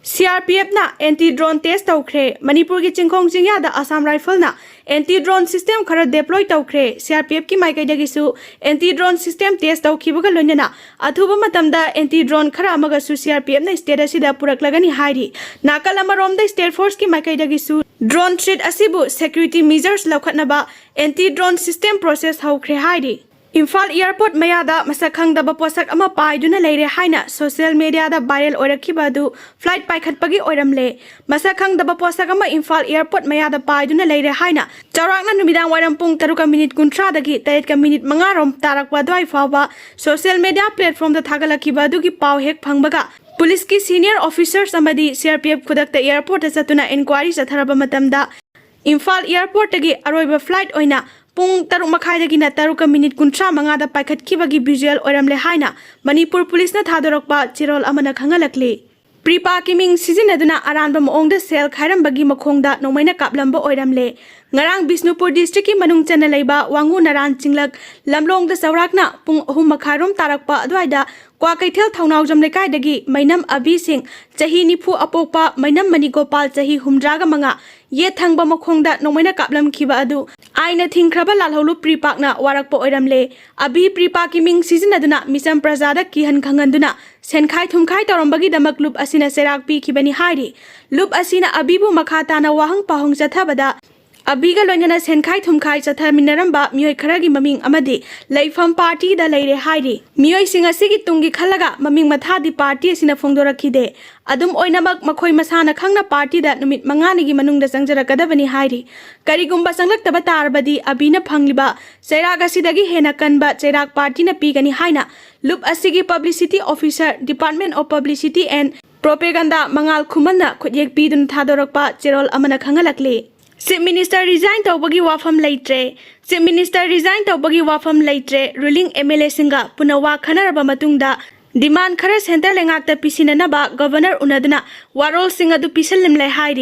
CRPF na anti-drone test Twkhre Manipur ki chingkhong chingya da Assam rifle na anti-drone system khara deploy Twkhre CRPF ki maikai dagi su anti-drone system test tawkhibuga loinana athuba matamda anti-drone khara amaga su CRPF na state asida puraklagani hairi nakal amarom da state force ki maikai dagi su drone threat asibu security measures laukhatnaba anti-drone system process haukhre hairi Imphal airport mayada masakhang da baposak ama paiduna leire haina social media da viral oirakhibadu flight paikhatpagi oiramle masakhang da baposak ama Imphal airport mayada paiduna leire haina chawrakna numidang wairam pung 3 minute 13 dagi 3 minute 5 rom tarakwa dwai fawa social media platform da thagalakhibadu gi paw hek phangbaga police ki senior officers amadi CRPF khudakta airport satuna inquiry satharaba matamda Imphal airport tagi aroiba flight oina Pung taruk makai dagi na taruk minute 13 da paikhat kibagi visual oiramle haina Manipur police na thadorokpa chirol amana khangalakli Preepak kiming sizinaduna aranba moongda sel khairam bagi makhongda nomaina kaplamba oiramle ngarang Bisnupur district ki manung chana leiba wangu naran chinglak lamlong da sawrakna pung 3 makharom tarakpa adwaida kwa kaithel thaunaw jam lekai dagi mainam abi sing chahi nifu apokpa mainam manigopal chahi humdraga manga ye thangba makhongda nomaina kaplam khiba adu aina thingkhraba lalholu Preepak na warakpa oiramle abi Preepak kiming sizinaduna misam prajada kihan khanganduna senkhai thumkhai torombagi damak loop asina serak pi khibani hairi loop asina abibu makhata na wahang pahong chathabada Abiga loinana senkhai thumkhai chathaminaramba mioi kharagi maming amadi leifam party da leire hairi mioi singa sigi tungi khalaga maming mathadi party asina phongdorakhide adum oinamak makhoi masana khangna party da numit mangani gi manungda sangjarakadabani hairi karigumba sanglaktaba tarbadi abina phangliba chairak asidagi hena kanba chairak party na pigani haina loop asigi publicity officer department of publicity and propaganda mangal khumanna khudyek pidun thadorakpa cherol amana khangalakli Chief Minister resign tawbagi wafam leitre Chief Minister resign tawbagi wafam leitre ruling MLA singa punawa khanaraba matungda demand khara center lengakta pisinanaba governor unaduna Warol singa du pisalimle hairi